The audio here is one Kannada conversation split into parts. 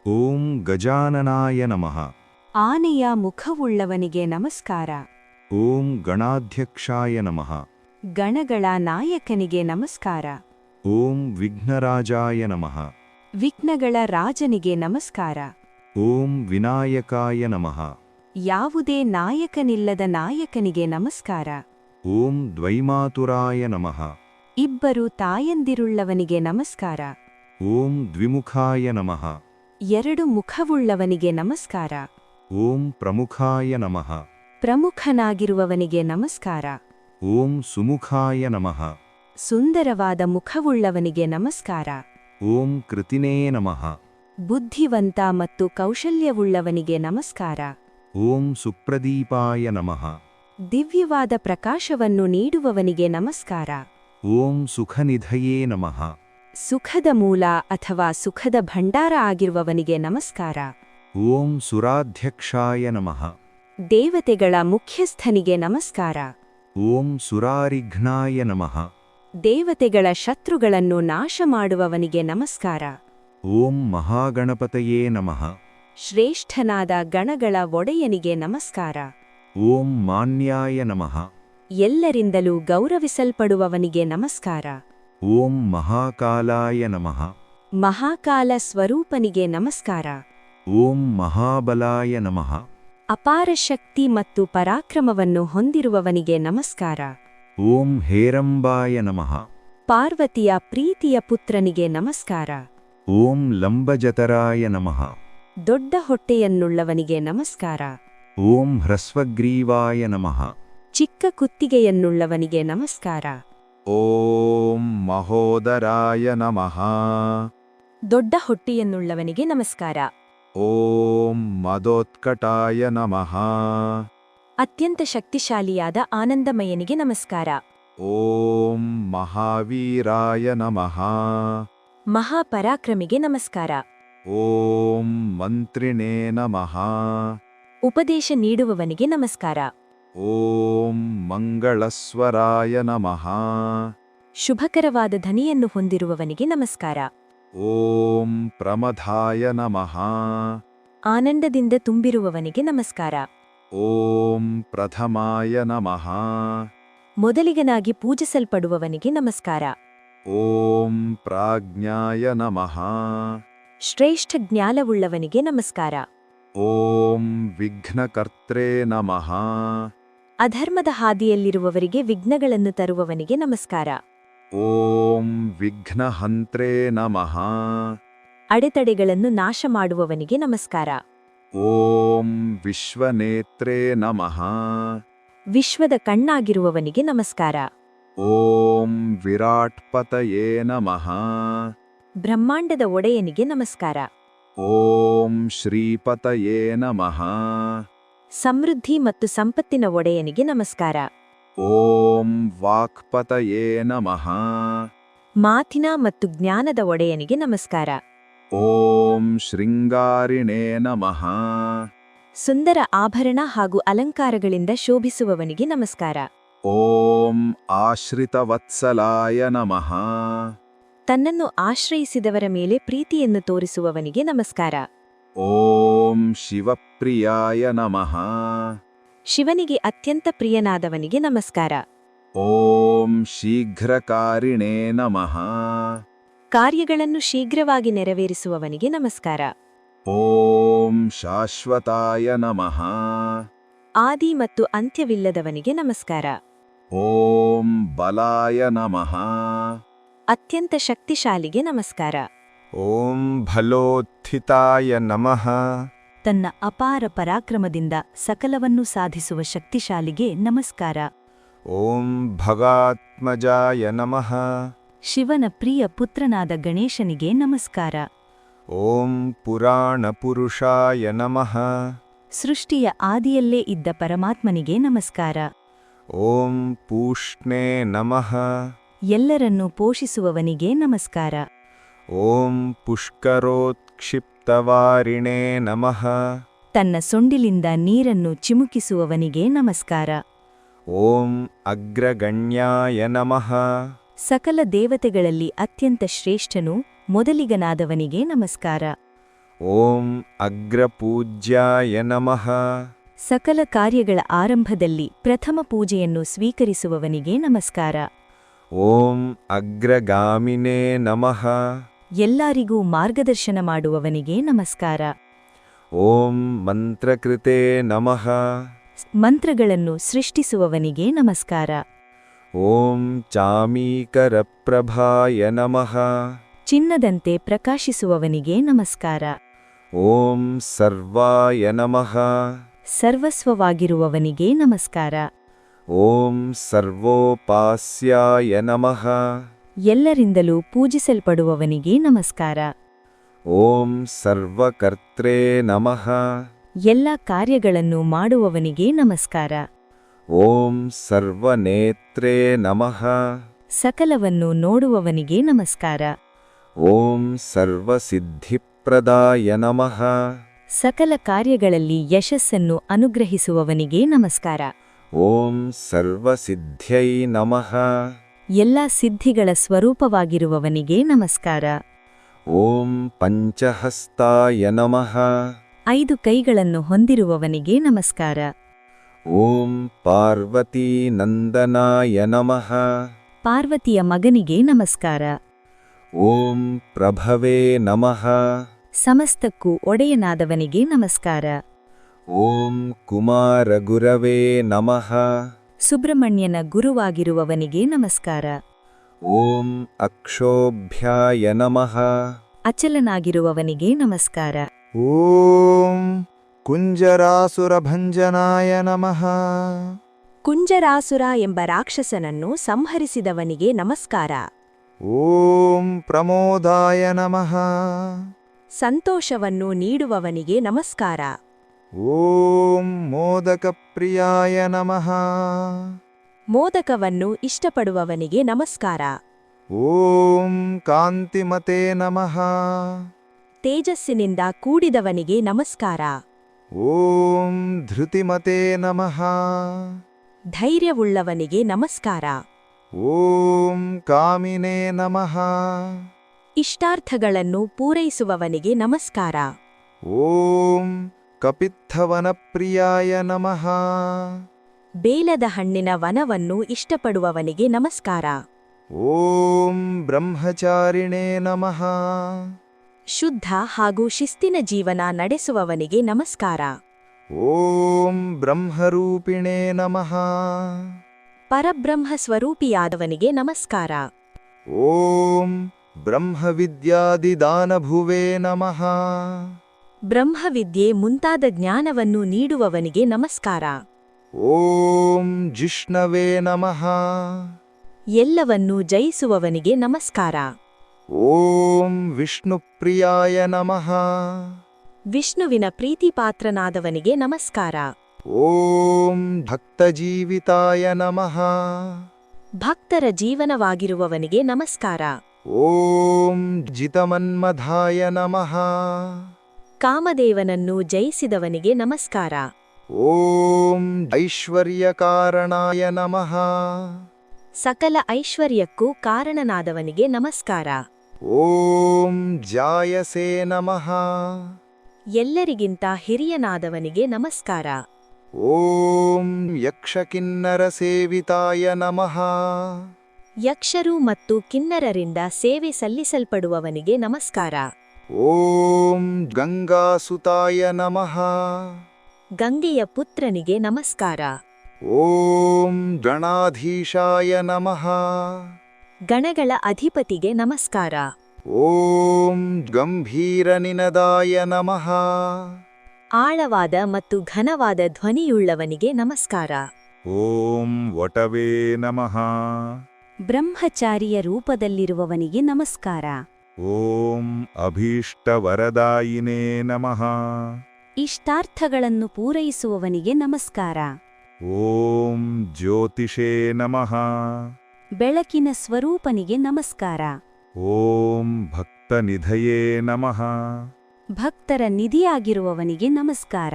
ಓಂ ಗಜಾನನಾಯ ನಮಃ. ಆನೆಯ ಮುಖವುಳ್ಳವನಿಗೆ ನಮಸ್ಕಾರ. ಓಂ ಗಣಾಧ್ಯಕ್ಷಾಯ ನಮಃ. ಗಣಗಳ ನಾಯಕನಿಗೆ ನಮಸ್ಕಾರ. ಓಂ ವಿಘ್ನರಾಜಾಯ ನಮಃ. ವಿಘ್ನಗಳ ರಾಜನಿಗೆ ನಮಸ್ಕಾರ. ಓಂ ವಿನಾಯಕಾಯ ನಮಃ. ಯಾವುದೇ ನಾಯಕನಿಲ್ಲದ ನಾಯಕನಿಗೆ ನಮಸ್ಕಾರ. ಓಂ ದ್ವೈಮಾತುರಾಯ ನಮಃ. ಇಬ್ಬರು ತಾಯಂದಿರುಳ್ಳವನಿಗೆ ನಮಸ್ಕಾರ. ಓಂ ದ್ವಿಮುಖಾಯ ನಮಃ. ಎರಡು ಮುಖವುಳ್ಳವನಿಗೆ ನಮಸ್ಕಾರ. ಓಂ ಪ್ರಮುಖಾಯ ನಮಃ. ಪ್ರಮುಖನಾಗಿರುವವನಿಗೆ ನಮಸ್ಕಾರ. ಓಂ ಸುಮುಖಾಯ ನಮಃ. ಸುಂದರವಾದ ಮುಖವುಳ್ಳವನಿಗೆ ನಮಸ್ಕಾರ. ಓಂ ಕೃತಿನೇ ನಮಃ. ಬುದ್ಧಿವಂತ ಮತ್ತು ಕೌಶಲ್ಯವುಳ್ಳವನಿಗೆ ನಮಸ್ಕಾರ. ಓಂ ಸುಪ್ರದೀಪಾಯ ನಮಃ. ದಿವ್ಯವಾದ ಪ್ರಕಾಶವನ್ನು ನೀಡುವವನಿಗೆ ನಮಸ್ಕಾರ. ಓಂ ಸುಖನಿಧಯೇ ನಮಃ. ಸುಖದ ಮೂಲ ಅಥವಾ ಸುಖದ ಭಂಡಾರ ಆಗಿರುವವನಿಗೆ ನಮಸ್ಕಾರ. ಓಂ ಸುರಾಧ್ಯಕ್ಷಾಯ ನಮಃ. ದೇವತೆಗಳ ಮುಖ್ಯಸ್ಥನಿಗೆ ನಮಸ್ಕಾರ. ಓಂ ಸುರಾರಿಘ್ನಾಯ ನಮಃ. ದೇವತೆಗಳ ಶತ್ರುಗಳನ್ನು ನಾಶ ಮಾಡುವವನಿಗೆ ನಮಸ್ಕಾರ. ಓಂ ಮಹಾಗಣಪತಯೇ ನಮಃ. ಶ್ರೇಷ್ಠನಾದ ಗಣಗಳ ಒಡೆಯನಿಗೆ ನಮಸ್ಕಾರ. ಓಂ ಮಾನ್ಯಾಯ ನಮಃ. ಎಲ್ಲರಿಂದಲೂ ಗೌರವಿಸಲ್ಪಡುವವನಿಗೆ ನಮಸ್ಕಾರ. ಓಂ ಮಹಾಕಾಲಾಯ ನಮಃ. ಮಹಾಕಾಲ ಸ್ವರೂಪನಿಗೆ ನಮಸ್ಕಾರ. ಓಂ ಮಹಾಬಲಾಯ ನಮಃ. ಅಪಾರ ಶಕ್ತಿ ಮತ್ತು ಪರಾಕ್ರಮವನ್ನು ಹೊಂದಿರುವವನಿಗೆ ನಮಸ್ಕಾರ. ಓಂ ಹೇರಂಬಾಯ ನಮಃ. ಪಾರ್ವತಿಯ ಪ್ರೀತಿಯ ಪುತ್ರನಿಗೆ ನಮಸ್ಕಾರ. ಓಂ ಲಂಬಜತರಾಯ ನಮಃ. ದೊಡ್ಡ ಹೊಟ್ಟೆಯನ್ನುಳ್ಳವನಿಗೆ ನಮಸ್ಕಾರ. ಓಂ ಹ್ರಸ್ವಗ್ರೀವಾಯ ನಮಃ. ಚಿಕ್ಕ ಕುತ್ತಿಗೆಯನ್ನುಳ್ಳವನಿಗೆ ನಮಸ್ಕಾರ. ಓಂ ಮಹೋದರಾಯ ನಮಃ. ದೊಡ್ಡ ಹೊಟ್ಟೆಯನ್ನುಳ್ಳವನಿಗೆ ನಮಸ್ಕಾರ. ಓಂ ಮದೋತ್ಕಟಾಯ ನಮಃ. ಅತ್ಯಂತ ಶಕ್ತಿಶಾಲಿಯಾದ ಆನಂದಮಯನಿಗೆ ನಮಸ್ಕಾರ. ಓಂ ಮಹಾವೀರಾಯ ನಮಃ. ಮಹಾಪರಾಕ್ರಮಿಗೆ ನಮಸ್ಕಾರ. ಓಂ ಮಂತ್ರಿಣೇ ನಮಃ. ಉಪದೇಶ ನೀಡುವವನಿಗೆ ನಮಸ್ಕಾರ. ಓಂ ಮಂಗಳಸ್ವರಾಯ ನಮಃ. ಶುಭಕರವಾದ ಧ್ವನಿಯನ್ನು ಹೊಂದಿರುವವನಿಗೆ ನಮಸ್ಕಾರ. ಓಂ ಪ್ರಮದಾಯ ನಮಃ. ಆನಂದದಿಂದ ತುಂಬಿರುವವನಿಗೆ ನಮಸ್ಕಾರ. ಓಂ ಪ್ರಥಮಾಯ ನಮಃ. ಮೊದಲಿಗನಾಗಿ ಪೂಜಿಸಲ್ಪಡುವವನಿಗೆ ನಮಸ್ಕಾರ. ಓಂ ಪ್ರಾಜ್ಞಾಯ ನಮಃ. ಶ್ರೇಷ್ಠ ಜ್ಞಾನವುಳ್ಳವನಿಗೆ ನಮಸ್ಕಾರ. ಓಂ ವಿಘ್ನಕರ್ತ್ರೇ ನಮಃ. ಅಧರ್ಮದ ಹಾದಿಯಲ್ಲಿರುವವರಿಗೆ ವಿಘ್ನಗಳನ್ನು ತರುವವನಿಗೆ ನಮಸ್ಕಾರ. ಓಂ ವಿಘ್ನಹಂತ್ರೇ ನಮಃ. ಅಡೆತಡೆಗಳನ್ನು ನಾಶ ಮಾಡುವವನಿಗೆ ನಮಸ್ಕಾರ. ಓಂ ವಿಶ್ವನೇತ್ರೇ ನಮಃ. ವಿಶ್ವದ ಕಣ್ಣಾಗಿರುವವನಿಗೆ ನಮಸ್ಕಾರ. ಓಂ ವಿರಾಟ್ಪತಯೇ ನಮಃ. ಬ್ರಹ್ಮಾಂಡದ ಒಡೆಯನಿಗೆ ನಮಸ್ಕಾರ. ಓಂ ಶ್ರೀಪತಯೇ ನಮಃ. ಸಮೃದ್ಧಿ ಮತ್ತು ಸಂಪತ್ತಿನ ಒಡೆಯನಿಗೆ ನಮಸ್ಕಾರ. ಓಂ ವಾಕ್ಪತಯೇ ನಮಃ. ಮಾತಿನ ಮತ್ತು ಜ್ಞಾನದ ಒಡೆಯನಿಗೆ ನಮಸ್ಕಾರ. ಓಂ ಶೃಂಗಾರಿಣೇ ನಮಃ. ಸುಂದರ ಆಭರಣ ಹಾಗೂ ಅಲಂಕಾರಗಳಿಂದ ಶೋಭಿಸುವವನಿಗೆ ನಮಸ್ಕಾರ. ಓಂ ಆಶ್ರಿತವತ್ಸಲಾಯ ನಮಃ. ತನ್ನನ್ನು ಆಶ್ರಯಿಸಿದವರ ಮೇಲೆ ಪ್ರೀತಿಯನ್ನು ತೋರಿಸುವವನಿಗೆ ನಮಸ್ಕಾರ. ಓಂ ಶಿವಪ್ರಿಯಾಯ ನಮಃ. ಶಿವನಿಗೆ ಅತ್ಯಂತ ಪ್ರಿಯನಾದವನಿಗೆ ನಮಸ್ಕಾರ. ಓಂ ಶೀಘ್ರಕಾರಿಣೇ ನಮಃ. ಕಾರ್ಯಗಳನ್ನು ಶೀಘ್ರವಾಗಿ ನೆರವೇರಿಸುವವನಿಗೆ ನಮಸ್ಕಾರ. ಓಂ ಶಾಶ್ವತಾಯ ನಮಃ. ಆದಿ ಮತ್ತು ಅಂತ್ಯವಿಲ್ಲದವನಿಗೆ ನಮಸ್ಕಾರ. ಓಂ ಬಲಾಯ ನಮಃ. ಅತ್ಯಂತ ಶಕ್ತಿಶಾಲಿಗೆ ನಮಸ್ಕಾರ. ಓಂ ಭಲೋತ್ಥಿತಾಯ ನಮಃ. ತನ್ನ ಅಪಾರ ಪರಾಕ್ರಮದಿಂದ ಸಕಲವನ್ನು ಸಾಧಿಸುವ ಶಕ್ತಿಶಾಲಿಗೆ ನಮಸ್ಕಾರ. ಓಂ ಭಗಾತ್ಮಜಾಯ ನಮಃ. ಶಿವನ ಪ್ರಿಯ ಪುತ್ರನಾದ ಗಣೇಶನಿಗೆ ನಮಸ್ಕಾರ. ಓಂ ಪುರಾಣಪುರುಷಾಯ ನಮಃ. ಸೃಷ್ಟಿಯ ಆದಿಯಲ್ಲೇ ಇದ್ದ ಪರಮಾತ್ಮನಿಗೆ ನಮಸ್ಕಾರ. ಓಂ ಪೂಷ್ಣೇ ನಮಃ. ಎಲ್ಲರನ್ನೂ ಪೋಷಿಸುವವನಿಗೆ ನಮಸ್ಕಾರ. ಓಂ ಪುಷ್ಕರೋತ್ಕ್ಷಿಪ್ತವಾರಿಣೇ ನಮಃ. ತನ್ನ ಸೊಂಡಿಲಿಂದ ನೀರನ್ನು ಚಿಮುಕಿಸುವವನಿಗೆ ನಮಸ್ಕಾರ. ಓಂ ಅಗ್ರಗಣ್ಯಾಯ ನಮಃ. ಸಕಲ ದೇವತೆಗಳಲ್ಲಿ ಅತ್ಯಂತ ಶ್ರೇಷ್ಠನು ಮೊದಲಿಗನಾದವನಿಗೆ ನಮಸ್ಕಾರ. ಓಂ ಅಗ್ರಪೂಜ್ಯಾಯ ನಮಃ. ಸಕಲ ಕಾರ್ಯಗಳ ಆರಂಭದಲ್ಲಿ ಪ್ರಥಮ ಪೂಜೆಯನ್ನು ಸ್ವೀಕರಿಸುವವನಿಗೆ ನಮಸ್ಕಾರ. ಓಂ ಅಗ್ರಗಾಮಿನೇ ನಮಃ. ಎಲ್ಲರಿಗೂ ಮಾರ್ಗದರ್ಶನ ಮಾಡುವವನಿಗೆ ನಮಸ್ಕಾರ. ಓಂ ಮಂತ್ರಕೃತೆ ನಮಃ. ಮಂತ್ರಗಳನ್ನು ಸೃಷ್ಟಿಸುವವನಿಗೆ ನಮಸ್ಕಾರ. ಓಂ ಚಾಮೀಕರಪ್ರಭಾಯ ನಮಃ. ಚಿನ್ನದಂತೆ ಪ್ರಕಾಶಿಸುವವನಿಗೆ ನಮಸ್ಕಾರ. ಓಂ ಸರ್ವಾಯ ನಮಃ. ಸರ್ವಸ್ವವಾಗಿರುವವನಿಗೆ ನಮಸ್ಕಾರ. ಓಂ ಸರ್ವೋಪಾಸ್ಯಾಯ ನಮಃ. ಎಲ್ಲರಿಂದಲೂ ಪೂಜಿಸಲ್ಪಡುವವನಿಗೆ ನಮಸ್ಕಾರ. ಓಂ ಸರ್ವಕರ್ತ್ರೇ ನಮಃ. ಎಲ್ಲ ಕಾರ್ಯಗಳನ್ನು ಮಾಡುವವನಿಗೆ ನಮಸ್ಕಾರ. ಓಂ ಸರ್ವನೇತ್ರೇ ನಮಃ. ಸಕಲವನ್ನು ನೋಡುವವನಿಗೆ ನಮಸ್ಕಾರ. ಓಂ ಸರ್ವಸಿದ್ಧಿಪ್ರದಾಯ ನಮಃ. ಸಕಲ ಕಾರ್ಯಗಳಲ್ಲಿ ಯಶಸ್ಸನ್ನು ಅನುಗ್ರಹಿಸುವವನಿಗೆ ನಮಸ್ಕಾರ. ಓಂ ಸರ್ವಸಿದ್ಧ್ಯೈ ನಮಃ. ಎಲ್ಲ ಸಿದ್ಧಿಗಳ ಸ್ವರೂಪವಾಗಿರುವವನಿಗೆ ನಮಸ್ಕಾರ. ಓಂ ಪಂಚಹಸ್ತಾಯ ನಮಃ. 5 ಕೈಗಳನ್ನು ಹೊಂದಿರುವವನಿಗೆ ನಮಸ್ಕಾರ. ಓಂ ಪಾರ್ವತೀ ನಂದನಾಯ ನಮಃ. ಪಾರ್ವತಿಯ ಮಗನಿಗೆ ನಮಸ್ಕಾರ. ಓಂ ಪ್ರಭವೇ ನಮಃ. ಸಮಸ್ತಕ್ಕೂ ಒಡೆಯನಾದವನಿಗೆ ನಮಸ್ಕಾರ. ಓಂ ಕುಮಾರಗುರವೇ ನಮಃ. ಸುಬ್ರಹ್ಮಣ್ಯನ ಗುರುವಾಗಿರುವವನಿಗೆ ನಮಸ್ಕಾರ. ಓಂ ಅಕ್ಷೋಭ್ಯಾಯ ನಮಃ. ಅಚಲನಾಗಿರುವವನಿಗೆ ನಮಸ್ಕಾರ. ಓಂ ಕುಂಜರಾಸುರಭಂಜನಾಯ ನಮಃ. ಕುಂಜರಾಸುರ ಎಂಬ ರಾಕ್ಷಸನನ್ನು ಸಂಹರಿಸಿದವನಿಗೆ ನಮಸ್ಕಾರ. ಓಂ ಪ್ರಮೋದಾಯ ನಮಃ. ಸಂತೋಷವನ್ನು ನೀಡುವವನಿಗೆ ನಮಸ್ಕಾರ. ಓಂ ಮೋದಕಪ್ರಿಯಾಯ ನಮಃ. ಮೋದಕವನ್ನು ಇಷ್ಟಪಡುವವನಿಗೆ ನಮಸ್ಕಾರ. ಓಂ ಕಾಂತಿಮತೆ ನಮಃ. ತೇಜಸ್ಸಿನಿಂದ ಕೂಡಿದವನಿಗೆ ನಮಸ್ಕಾರ. ಓಂ ಧೃತಿಮತೆ ನಮಃ. ಧೈರ್ಯವುಳ್ಳವನಿಗೆ ನಮಸ್ಕಾರ. ಓಂ ಕಾಮಿನೇ ನಮಃ. ಇಷ್ಟಾರ್ಥಗಳನ್ನು ಪೂರೈಸುವವನಿಗೆ ನಮಸ್ಕಾರ. ಓಂ ಕಪಿತ್ಥವನಪ್ರಿಯಾಯ ನಮಃ. ಬೇಲದ ಹಣ್ಣಿನ ವನವನ್ನು ಇಷ್ಟಪಡುವವನಿಗೆ ನಮಸ್ಕಾರ. ಓಂ ಬ್ರಹ್ಮಚಾರಿಣೇ ನಮಃ. ಶುದ್ಧ ಹಾಗೂ ಶಿಸ್ತಿನ ಜೀವನ ನಡೆಸುವವನಿಗೆ ನಮಸ್ಕಾರ. ಓಂ ಬ್ರಹ್ಮರೂಪಿಣೇ ನಮಃ. ಪರಬ್ರಹ್ಮ ಸ್ವರೂಪಿಯಾದವನಿಗೆ ನಮಸ್ಕಾರ. ಓಂ ಬ್ರಹ್ಮವಿದ್ಯಾದಿದಾನಭುವೇ ನಮಃ. ಬ್ರಹ್ಮವಿದ್ಯೆ ಮುಂತಾದ ಜ್ಞಾನವನ್ನು ನೀಡುವವನಿಗೆ ನಮಸ್ಕಾರ. ಓಂ ಜಿಷ್ಣವೇ ನಮಃ. ಎಲ್ಲವನ್ನೂ ಜಯಿಸುವವನಿಗೆ ನಮಸ್ಕಾರ. ಓಂ ವಿಷ್ಣುಪ್ರಿಯಾಯ ನಮಃ. ವಿಷ್ಣುವಿನ ಪ್ರೀತಿಪಾತ್ರನಾದವನಿಗೆ ನಮಸ್ಕಾರ. ಓಂ ಭಕ್ತಜೀವಿತಾಯ ನಮಃ. ಭಕ್ತರ ಜೀವನವಾಗಿರುವವನಿಗೆ ನಮಸ್ಕಾರ. ಓಂ ಜಿತಮನ್ಮಧಾಯ ನಮಃ. ಕಾಮದೇವನನ್ನು ಜಯಿಸಿದವನಿಗೆ ನಮಸ್ಕಾರ. ಓಂ ಐಶ್ವರ್ಯಕಾರಣಾಯ ನಮಃ. ಸಕಲ ಐಶ್ವರ್ಯಕ್ಕೂ ಕಾರಣನಾದವನಿಗೆ ನಮಸ್ಕಾರ. ಓಂ ಜಾಯಸೇ ನಮಃ. ಎಲ್ಲರಿಗಿಂತ ಹಿರಿಯನಾದವನಿಗೆ ನಮಸ್ಕಾರ. ಓಂ ಯಕ್ಷಕಿನ್ನರ ಸೇವಿತಾಯ ನಮಃ. ಯಕ್ಷರು ಮತ್ತು ಕಿನ್ನರರಿಂದ ಸೇವೆ ಸಲ್ಲಿಸಲ್ಪಡುವವನಿಗೆ ನಮಸ್ಕಾರ. ಓಂ ಗಂಗಾಸುತಾಯ ನಮಃ. ಗಂಗೆಯ ಪುತ್ರನಿಗೆ ನಮಸ್ಕಾರ. ಓಂ ಗಣಾಧೀಶಾಯ ನಮಃ. ಗಣಗಳ ಅಧಿಪತಿಗೆ ನಮಸ್ಕಾರ. ಓಂ ಗಂಭೀರನಿನದಾಯ ನಮಃ. ಆಳವಾದ ಮತ್ತು ಘನವಾದ ಧ್ವನಿಯುಳ್ಳವನಿಗೆ ನಮಸ್ಕಾರ. ಓಂ ವಟವೇ ನಮಃ. ಬ್ರಹ್ಮಚಾರಿಯ ರೂಪದಲ್ಲಿರುವವನಿಗೆ ನಮಸ್ಕಾರ. ಓಂ ಅಭೀಷ್ಟವರದಾಯಿನೇ ನಮಃ. ಇಷ್ಟಾರ್ಥಗಳನ್ನು ಪೂರೈಸುವವನಿಗೆ ನಮಸ್ಕಾರ. ಓಂ ಜ್ಯೋತಿಷೇ ನಮಃ. ಬೆಳಕಿನ ಸ್ವರೂಪನಿಗೆ ನಮಸ್ಕಾರ. ಓಂ ಭಕ್ತನಿಧಯೇ ನಮಃ. ಭಕ್ತರ ನಿಧಿಯಾಗಿರುವವನಿಗೆ ನಮಸ್ಕಾರ.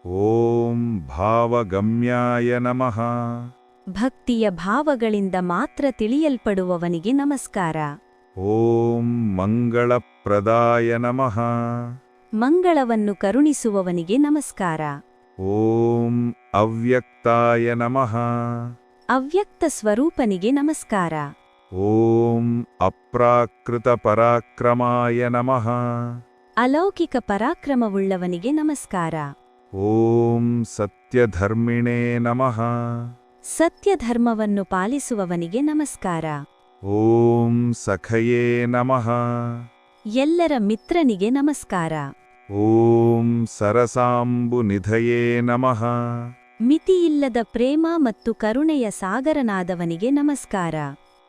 ಓಂ ಭಾವಗಮ್ಯಾಯ ನಮಃ. ಭಕ್ತಿಯ ಭಾವಗಳಿಂದ ಮಾತ್ರ ತಿಳಿಯಲ್ಪಡುವವನಿಗೆ ನಮಸ್ಕಾರ. ಓಂ ಮಂಗಳಪ್ರದಾಯ ನಮಃ. ಮಂಗಳವನ್ನು ಕರುಣಿಸುವವನಿಗೆ ನಮಸ್ಕಾರ. ಓಂ ಅವ್ಯಕ್ತಾಯ ನಮಃ. ಅವ್ಯಕ್ತ ಸ್ವರೂಪನಿಗೆ ನಮಸ್ಕಾರ. ಓಂ ಅಪ್ರಾಕೃತ ಪರಾಕ್ರಮಾಯ ನಮಃ. ಅಲೌಕಿಕ ಪರಾಕ್ರಮವುಳ್ಳವನಿಗೆ ನಮಸ್ಕಾರ. ಓಂ ಸತ್ಯಧರ್ಮಿಣೇ ನಮಃ. ಸತ್ಯಧರ್ಮವನ್ನು ಪಾಲಿಸುವವನಿಗೆ ನಮಸ್ಕಾರ. ಓಂ ಸಖಯೇ ನಮಃ. ಎಲ್ಲರ ಮಿತ್ರನಿಗೆ ನಮಸ್ಕಾರ. ಓಂ ಸರಸಾಂಬು ನಿಧಯೇ ನಮಃ. ಮಿತಿಯಿಲ್ಲದ ಪ್ರೇಮ ಮತ್ತು ಕರುಣೆಯ ಸಾಗರನಾದವನಿಗೆ ನಮಸ್ಕಾರ.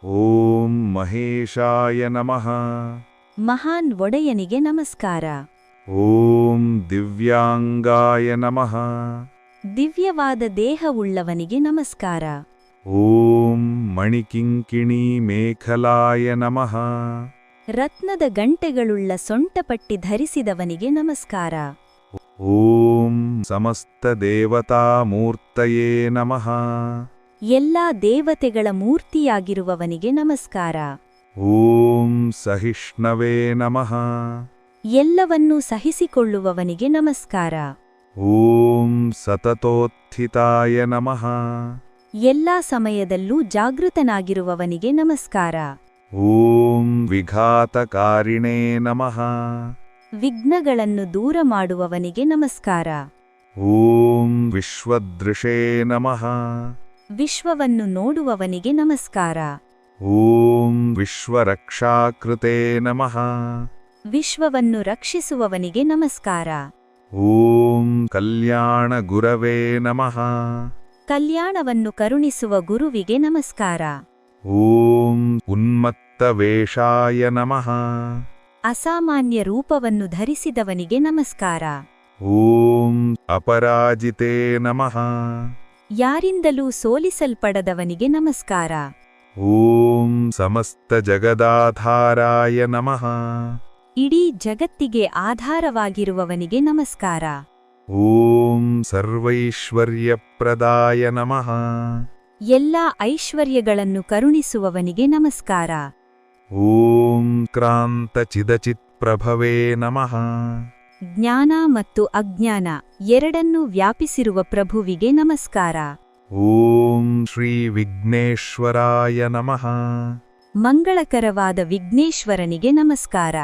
ಓಂ ಮಹೇಶಾಯ ನಮಃ. ಮಹಾನ್ ಒಡೆಯನಿಗೆ ನಮಸ್ಕಾರ. ಓಂ ದಿವ್ಯಾಂಗಾಯ ನಮಃ. ದಿವ್ಯವಾದ ದೇಹವುಳ್ಳವನಿಗೆ ನಮಸ್ಕಾರ. ಓಂ ಮಣಿಕಿಂಕಿಣಿ ಮೇಖಲಾಯ ನಮಃ. ರತ್ನದ ಗಂಟೆಗಳುಳ್ಳ ಸೊಂಟಪಟ್ಟಿ ಧರಿಸಿದವನಿಗೆ ನಮಸ್ಕಾರ. ಓಂ ಸಮಸ್ತ ದೇವತಾ ಮೂರ್ತಯೇ ನಮಃ. ಎಲ್ಲಾ ದೇವತೆಗಳ ಮೂರ್ತಿಯಾಗಿರುವವನಿಗೆ ನಮಸ್ಕಾರ. ಓಂ ಸಹಿಷ್ಣವೇ ನಮಃ. ಎಲ್ಲವನ್ನೂ ಸಹಿಸಿಕೊಳ್ಳುವವನಿಗೆ ನಮಸ್ಕಾರ. ಓಂ ಸತತೋತ್ಥಿತಾಯ ನಮಃ. ಎಲ್ಲಾ ಸಮಯದಲ್ಲೂ ಜಾಗೃತನಾಗಿರುವವನಿಗೆ ನಮಸ್ಕಾರ. ಓಂ ವಿಘಾತಕಾರಿಣೇ ನಮಃ. ವಿಘ್ನಗಳನ್ನು ದೂರ ಮಾಡುವವನಿಗೆ ನಮಸ್ಕಾರ. ಓಂ ವಿಶ್ವದೃಶೇ ನಮಃ. ವಿಶ್ವವನ್ನು ನೋಡುವವನಿಗೆ ನಮಸ್ಕಾರ. ಓಂ ವಿಶ್ವರಕ್ಷಾಕೃತೇ ನಮಃ. ವಿಶ್ವವನ್ನು ರಕ್ಷಿಸುವವನಿಗೆ ನಮಸ್ಕಾರ. ಓಂ ಕಲ್ಯಾಣ ಗುರವೇ ನಮಃ. ಕಲ್ಯಾಣವನ್ನು ಕರುಣಿಸುವ ಗುರುವಿಗೆ ನಮಸ್ಕಾರ. ಓಂ ಉನ್ಮತ್ತ ವೇಷಾಯ ನಮಃ. ಅಸಾಮಾನ್ಯ ರೂಪವನ್ನು ಧರಿಸಿದವನಿಗೆ ನಮಸ್ಕಾರ. ಓಂ ಅಪರಾಜಿತೇ ನಮಃ. ಯಾರಿಂದಲೂ ಸೋಲಿಸಲ್ಪಡದವನಿಗೆ ನಮಸ್ಕಾರ. ಓಂ ಸಮಸ್ತ ಜಗದಾಧಾರಾಯ ನಮಃ. ಇಡೀ ಜಗತ್ತಿಗೆ ಆಧಾರವಾಗಿರುವವನಿಗೆ ನಮಸ್ಕಾರ. ಓಂ ಸರ್ವೈಶ್ವರ್ಯಪ್ರದಾಯ ನಮಃ. ಎಲ್ಲಾ ಐಶ್ವರ್ಯಗಳನ್ನು ಕರುಣಿಸುವವನಿಗೆ ನಮಸ್ಕಾರ. ಓಂ ಕ್ರಾಂತಚಿದಚಿತ್ಪ್ರಭವೇ ನಮಃ. ಜ್ಞಾನ ಮತ್ತು ಅಜ್ಞಾನ ಎರಡನ್ನೂ ವ್ಯಾಪಿಸಿರುವ ಪ್ರಭುವಿಗೆ ನಮಸ್ಕಾರ. ಓಂ ಶ್ರೀ ವಿಘ್ನೇಶ್ವರಾಯ ನಮಃ. ಮಂಗಳಕರವಾದ ವಿಘ್ನೇಶ್ವರನಿಗೆ ನಮಸ್ಕಾರ.